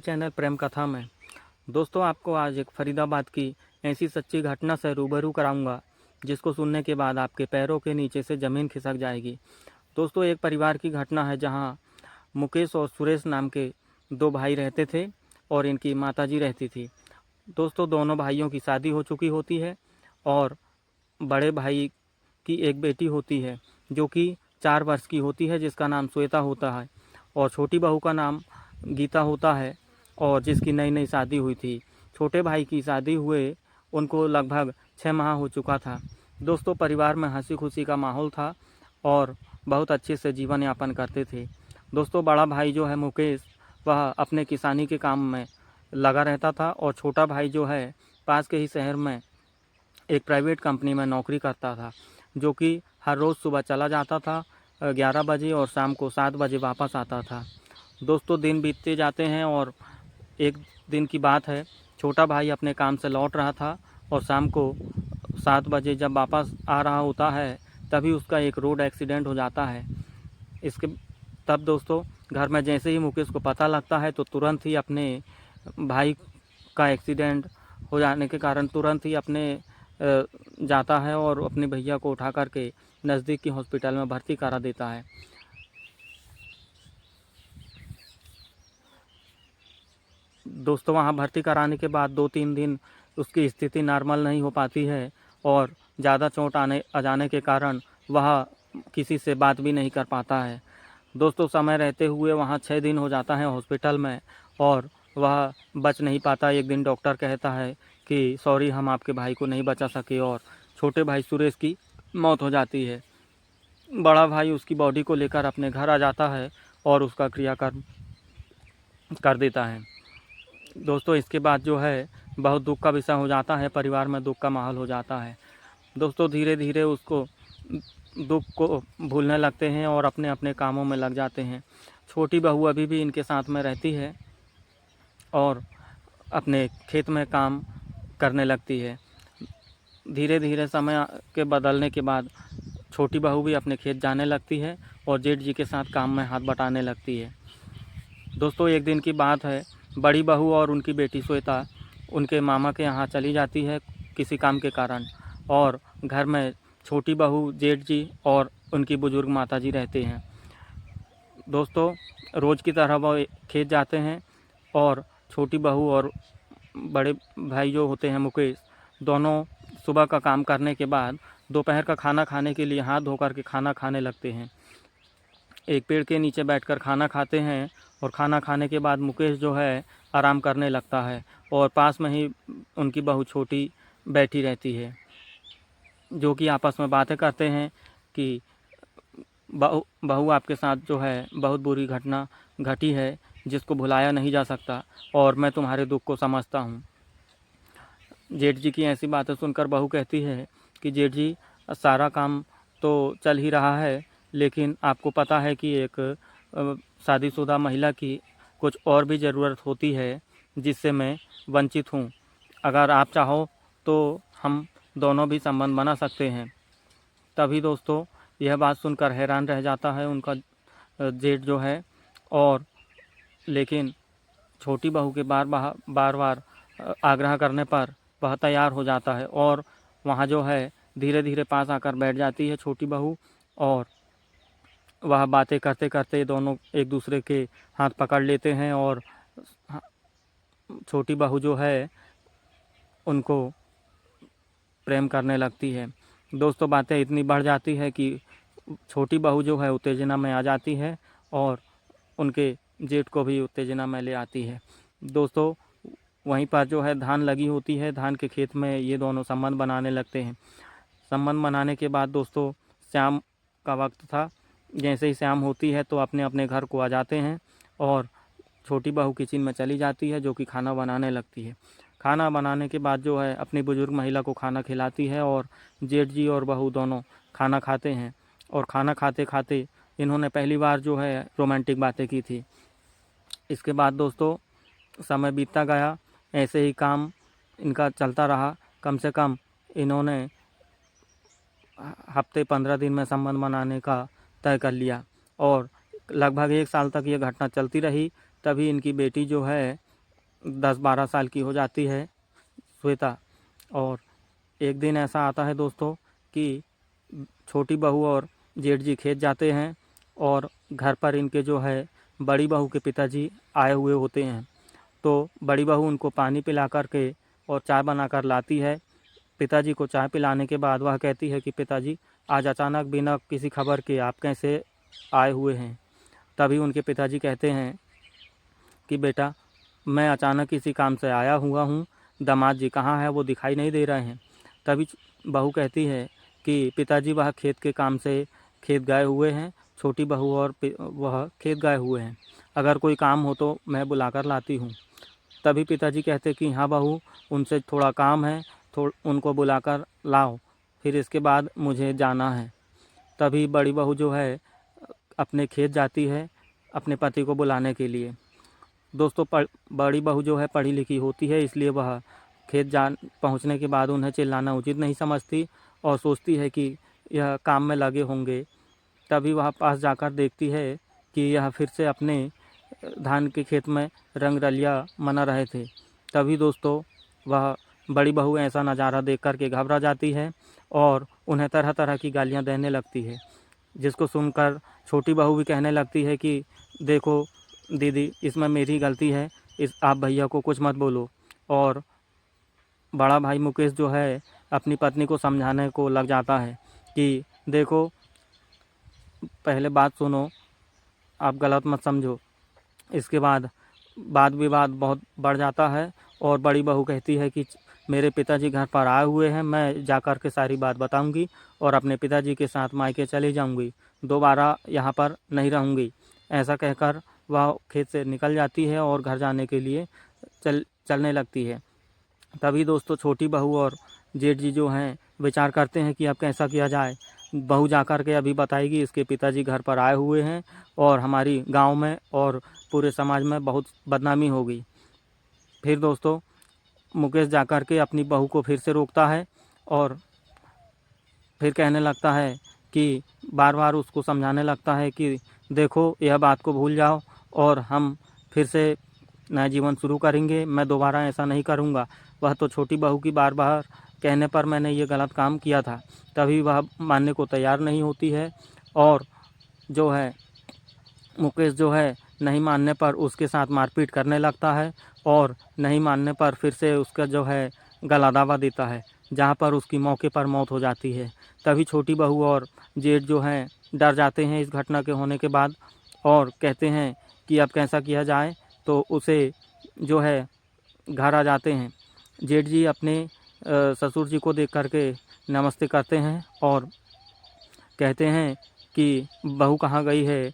Channel प्रेम कथा में दोस्तों आपको आज एक फरीदाबाद की ऐसी सच्ची घटना से रूबरू कराऊंगा जिसको सुनने के बाद आपके पैरों के नीचे से ज़मीन खिसक जाएगी। दोस्तों एक परिवार की घटना है जहां मुकेश और सुरेश नाम के दो भाई रहते थे और इनकी माताजी रहती थी। दोस्तों दोनों भाइयों की शादी हो चुकी होती है और बड़े भाई की एक बेटी होती है जो कि 4 वर्ष की होती है, जिसका नाम श्वेता होता है, और छोटी बहू का नाम गीता होता है और जिसकी नई नई शादी हुई थी। छोटे भाई की शादी हुए उनको लगभग 6 माह हो चुका था। दोस्तों परिवार में हंसी खुशी का माहौल था और बहुत अच्छे से जीवन यापन करते थे। दोस्तों बड़ा भाई जो है मुकेश, वह अपने किसानी के काम में लगा रहता था और छोटा भाई जो है पास के ही शहर में एक प्राइवेट कंपनी में नौकरी करता था, जो कि हर रोज़ सुबह चला जाता था 11 बजे और शाम को 7 बजे वापस आता था। दोस्तों दिन बीतते जाते हैं और एक दिन की बात है, छोटा भाई अपने काम से लौट रहा था और शाम को 7 बजे जब वापस आ रहा होता है तभी उसका एक रोड एक्सीडेंट हो जाता है। इसके तब दोस्तों घर में जैसे ही मुकेश को पता लगता है तो तुरंत ही अपने भाई का एक्सीडेंट हो जाने के कारण तुरंत ही अपने जाता है और अपने भैया को उठा करके नज़दीक की हॉस्पिटल में भर्ती करा देता है। दोस्तों वहाँ भर्ती कराने के बाद 2-3 दिन उसकी स्थिति नॉर्मल नहीं हो पाती है और ज़्यादा चोट आने आ जाने के कारण वह किसी से बात भी नहीं कर पाता है। दोस्तों समय रहते हुए वहाँ 6 दिन हो जाता है हॉस्पिटल में और वह बच नहीं पाता। एक दिन डॉक्टर कहता है कि सॉरी हम आपके भाई को नहीं बचा सके और छोटे भाई सुरेश की मौत हो जाती है। बड़ा भाई उसकी बॉडी को लेकर अपने घर आ जाता है और उसका क्रियाकर्म कर देता है। दोस्तों इसके बाद जो है बहुत दुख का विषय हो जाता है, परिवार में दुख का माहौल हो जाता है। दोस्तों धीरे धीरे उसको दुख को भूलने लगते हैं और अपने अपने कामों में लग जाते हैं। छोटी बहू अभी भी इनके साथ में रहती है और अपने खेत में काम करने लगती है। धीरे धीरे समय के बदलने के बाद छोटी बहू भी अपने खेत जाने लगती है और जेठ जी के साथ काम में हाथ बटाने लगती है। दोस्तों एक दिन की बात है, बड़ी बहू और उनकी बेटी श्वेता उनके मामा के यहाँ चली जाती है किसी काम के कारण और घर में छोटी बहू, जेठ जी और उनकी बुजुर्ग माताजी रहते हैं। दोस्तों रोज़ की तरह वो खेत जाते हैं और छोटी बहू और बड़े भाई जो होते हैं मुकेश, दोनों सुबह का काम करने के बाद दोपहर का खाना खाने के लिए हाथ धो कर के खाना खाने लगते हैं। एक पेड़ के नीचे बैठकर खाना खाते हैं और खाना खाने के बाद मुकेश जो है आराम करने लगता है और पास में ही उनकी बहू छोटी बैठी रहती है, जो कि आपस में बातें करते हैं कि बहू आपके साथ जो है बहुत बुरी घटना घटी है जिसको भुलाया नहीं जा सकता और मैं तुम्हारे दुख को समझता हूँ। जेठ जी की ऐसी बातें सुनकर बहू कहती है कि जेठ जी सारा काम तो चल ही रहा है, लेकिन आपको पता है कि एक शादीशुदा महिला की कुछ और भी ज़रूरत होती है जिससे मैं वंचित हूँ। अगर आप चाहो तो हम दोनों भी संबंध बना सकते हैं। तभी दोस्तों यह बात सुनकर हैरान रह जाता है उनका जेठ जो है, और लेकिन छोटी बहू के बार बार आग्रह करने पर वह तैयार हो जाता है और वहाँ जो है धीरे धीरे पास आकर बैठ जाती है छोटी बहू और वह बातें करते करते दोनों एक दूसरे के हाथ पकड़ लेते हैं और छोटी बहू जो है उनको प्रेम करने लगती है। दोस्तों बातें इतनी बढ़ जाती है कि छोटी बहू जो है उत्तेजना में आ जाती है और उनके जेठ को भी उत्तेजना में ले आती है। दोस्तों वहीं पर जो है धान लगी होती है, धान के खेत में ये दोनों संबंध बनाने लगते हैं। संबंध बनाने के बाद दोस्तों शाम का वक्त था, जैसे ही शाम होती है तो अपने अपने घर को आ जाते हैं और छोटी बहू किचन में चली जाती है जो कि खाना बनाने लगती है। खाना बनाने के बाद जो है अपनी बुजुर्ग महिला को खाना खिलाती है और जेठ जी और बहू दोनों खाना खाते हैं और खाना खाते खाते इन्होंने पहली बार जो है रोमांटिक बातें की थी। इसके बाद दोस्तों समय बीतता गया, ऐसे ही काम इनका चलता रहा। कम से कम इन्होंने हफ्ते 15 दिन में संबंध बनाने का तय कर लिया और लगभग 1 साल तक ये घटना चलती रही। तभी इनकी बेटी जो है 10-12 साल की हो जाती है श्वेता। और एक दिन ऐसा आता है दोस्तों कि छोटी बहू और जेठ जी खेत जाते हैं और घर पर इनके जो है बड़ी बहू के पिताजी आए हुए होते हैं। तो बड़ी बहू उनको पानी पिला कर के और चाय बनाकर लाती है। पिताजी को चाय पिलाने के बाद वह कहती है कि पिताजी, आज अचानक बिना किसी खबर के आप कैसे आए हुए हैं। तभी उनके पिताजी कहते हैं कि बेटा, मैं अचानक किसी काम से आया हुआ हूँ, दामाद जी कहाँ है, वो दिखाई नहीं दे रहे हैं। तभी बहू कहती है कि पिताजी वह खेत के काम से खेत गए हुए हैं, छोटी बहू और वह खेत गए हुए हैं, अगर कोई काम हो तो मैं बुलाकर लाती हूँ। तभी पिताजी कहते कि हाँ बहू, उनसे थोड़ा काम है, उनको बुलाकर लाओ, फिर इसके बाद मुझे जाना है। तभी बड़ी बहू जो है अपने खेत जाती है अपने पति को बुलाने के लिए। दोस्तों बड़ी बहू जो है पढ़ी लिखी होती है, इसलिए वह खेत पहुंचने के बाद उन्हें चिल्लाना उचित नहीं समझती और सोचती है कि यह काम में लगे होंगे। तभी वह पास जाकर देखती है कि यह फिर से अपने धान के खेत में रंग रलिया मना रहे थे। तभी दोस्तों वह बड़ी बहू ऐसा नज़ारा देख कर के घबरा जाती है और उन्हें तरह तरह की गालियां देने लगती है, जिसको सुनकर छोटी बहू भी कहने लगती है कि देखो दीदी, इसमें मेरी गलती है, आप भैया को कुछ मत बोलो। और बड़ा भाई मुकेश जो है अपनी पत्नी को समझाने को लग जाता है कि देखो, पहले बात सुनो, आप गलत मत समझो। इसके बाद वाद विवाद बहुत बढ़ जाता है और बड़ी बहू कहती है कि मेरे पिताजी घर पर आए हुए हैं, मैं जाकर के सारी बात बताऊंगी और अपने पिताजी के साथ मायके चली जाऊंगी, दोबारा यहाँ पर नहीं रहूंगी। ऐसा कहकर वह खेत से निकल जाती है और घर जाने के लिए चलने लगती है। तभी दोस्तों छोटी बहू और जेठ जी जो हैं विचार करते हैं कि अब कैसा किया जाए। बहू जाकर के अभी बताएगी इसके पिताजी घर पर आए हुए हैं और हमारी गांव में और पूरे समाज में बहुत बदनामी होगी। फिर दोस्तों मुकेश जाकर के अपनी बहू को फिर से रोकता है और फिर कहने लगता है कि बार बार उसको समझाने लगता है कि देखो, यह बात को भूल जाओ और हम फिर से नया जीवन शुरू करेंगे, मैं दोबारा ऐसा नहीं करूँगा। वह तो छोटी बहू की बार बार कहने पर मैंने ये गलत काम किया था। तभी वह मानने को तैयार नहीं होती है और जो है मुकेश जो है नहीं मानने पर उसके साथ मारपीट करने लगता है और नहीं मानने पर फिर से उसका जो है गला दावा देता है, जहाँ पर उसकी मौके पर मौत हो जाती है। तभी छोटी बहू और जेठ जो हैं डर जाते हैं इस घटना के होने के बाद और कहते हैं कि अब कैसा किया जाए। तो उसे जो है घर आ जाते हैं। जेठ जी अपने ससुर जी को देख करके नमस्ते करते हैं और कहते हैं कि बहू कहाँ गई है,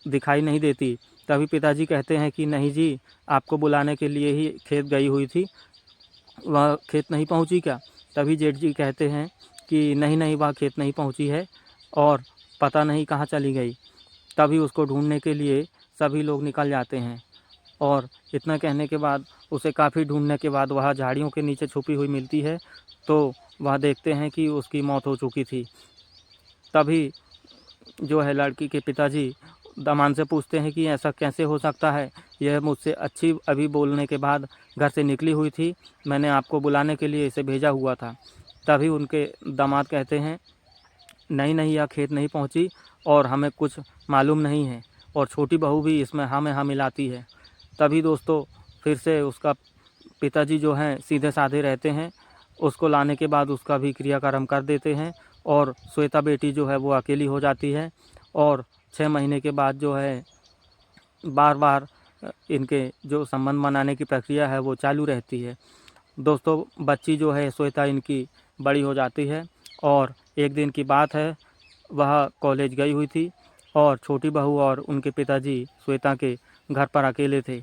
दिखाई नहीं देती। तभी पिताजी कहते हैं कि नहीं जी, आपको बुलाने के लिए ही खेत गई हुई थी, वह खेत नहीं पहुंची क्या। तभी जेठ जी कहते हैं कि नहीं नहीं, वह खेत नहीं पहुंची है और पता नहीं कहाँ चली गई। तभी उसको ढूंढने के लिए सभी लोग निकल जाते हैं और इतना कहने के बाद उसे काफ़ी ढूंढने के बाद वह झाड़ियों के नीचे छुपी हुई मिलती है। तो वह देखते हैं कि उसकी मौत हो चुकी थी। तभी जो है लड़की के पिताजी दामाद से पूछते हैं कि ऐसा कैसे हो सकता है, यह मुझसे अच्छी अभी बोलने के बाद घर से निकली हुई थी, मैंने आपको बुलाने के लिए इसे भेजा हुआ था। तभी उनके दामाद कहते हैं नहीं नहीं, यह खेत नहीं पहुंची और हमें कुछ मालूम नहीं है। और छोटी बहू भी इसमें हाँ में हाँ मिलाती है। तभी दोस्तों फिर से उसका पिताजी जो हैं सीधे साधे रहते हैं, उसको लाने के बाद उसका भी क्रियाक्रम कर देते हैं और श्वेता बेटी जो है वो अकेली हो जाती है। और 6 महीने के बाद जो है बार बार इनके जो संबंध बनाने की प्रक्रिया है वो चालू रहती है। दोस्तों बच्ची जो है श्वेता इनकी बड़ी हो जाती है और एक दिन की बात है, वह कॉलेज गई हुई थी और छोटी बहू और उनके पिताजी श्वेता के घर पर अकेले थे।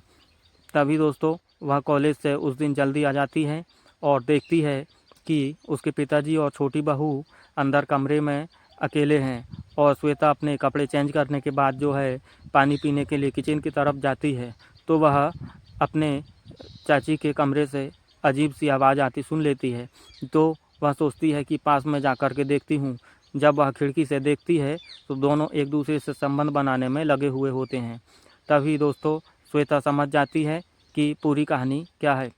तभी दोस्तों वह कॉलेज से उस दिन जल्दी आ जाती है और देखती है कि उसके पिताजी और छोटी बहू अंदर कमरे में अकेले हैं और श्वेता अपने कपड़े चेंज करने के बाद जो है पानी पीने के लिए किचन की तरफ जाती है। तो वह अपने चाची के कमरे से अजीब सी आवाज़ आती सुन लेती है। तो वह सोचती है कि पास में जा कर के देखती हूँ। जब वह खिड़की से देखती है तो दोनों एक दूसरे से संबंध बनाने में लगे हुए होते हैं। तभी दोस्तों श्वेता समझ जाती है कि पूरी कहानी क्या है।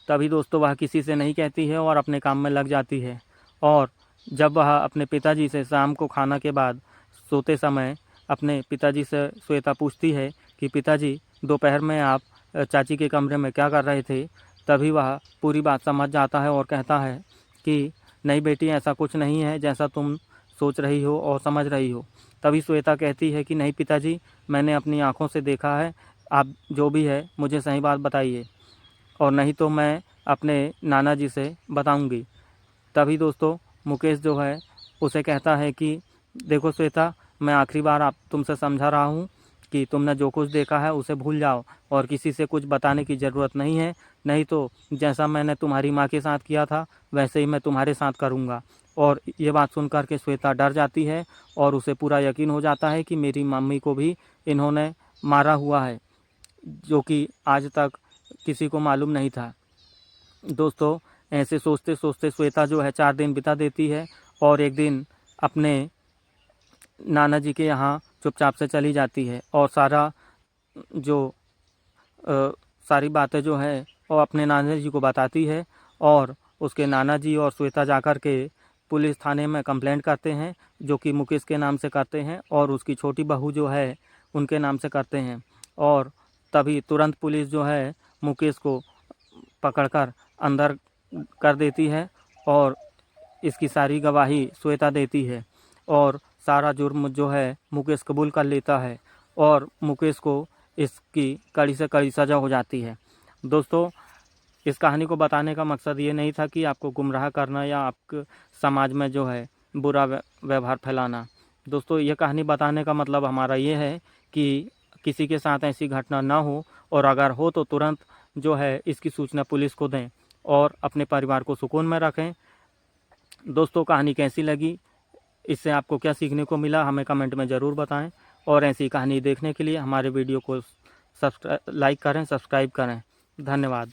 तभी दोस्तों वह किसी से नहीं कहती है और अपने काम में लग जाती है। और जब वह अपने पिताजी से शाम को खाना के बाद सोते समय अपने पिताजी से श्वेता पूछती है कि पिताजी दोपहर में आप चाची के कमरे में क्या कर रहे थे, तभी वह पूरी बात समझ जाता है और कहता है कि नहीं बेटी, ऐसा कुछ नहीं है जैसा तुम सोच रही हो और समझ रही हो। तभी श्वेता कहती है कि नहीं पिताजी, मैंने अपनी आँखों से देखा है, आप जो भी है मुझे सही बात बताइए और नहीं तो मैं अपने नाना जी से बताऊंगी। तभी दोस्तों मुकेश जो है उसे कहता है कि देखो श्वेता, मैं आखिरी बार आप तुमसे समझा रहा हूँ कि तुमने जो कुछ देखा है उसे भूल जाओ और किसी से कुछ बताने की ज़रूरत नहीं है, नहीं तो जैसा मैंने तुम्हारी माँ के साथ किया था वैसे ही मैं तुम्हारे साथ करूँगा। और ये बात सुन कर के श्वेता डर जाती है और उसे पूरा यकीन हो जाता है कि मेरी मम्मी को भी इन्होंने मारा हुआ है, जो कि आज तक किसी को मालूम नहीं था। दोस्तों ऐसे सोचते सोचते श्वेता जो है 4 दिन बिता देती है और एक दिन अपने नाना जी के यहाँ चुपचाप से चली जाती है और जो अ, सारी बातें जो है वो अपने नाना जी को बताती है। और उसके नाना जी और श्वेता जाकर के पुलिस थाने में कंप्लेंट करते हैं, जो कि मुकेश के नाम से करते हैं और उसकी छोटी बहू जो है उनके नाम से करते हैं। और तभी तुरंत पुलिस जो है मुकेश को पकड़कर अंदर कर देती है और इसकी सारी गवाही श्वेता देती है और सारा जुर्म जो है मुकेश कबूल कर लेता है और मुकेश को इसकी कड़ी से कड़ी सज़ा हो जाती है। दोस्तों इस कहानी को बताने का मकसद ये नहीं था कि आपको गुमराह करना या आपके समाज में जो है बुरा व्यवहार फैलाना। दोस्तों ये कहानी बताने का मतलब हमारा ये है कि किसी के साथ ऐसी घटना ना हो और अगर हो तो तुरंत जो है इसकी सूचना पुलिस को दें और अपने परिवार को सुकून में रखें। दोस्तों कहानी कैसी लगी, इससे आपको क्या सीखने को मिला, हमें कमेंट में ज़रूर बताएं और ऐसी कहानी देखने के लिए हमारे वीडियो को लाइक करें, सब्सक्राइब करें। धन्यवाद।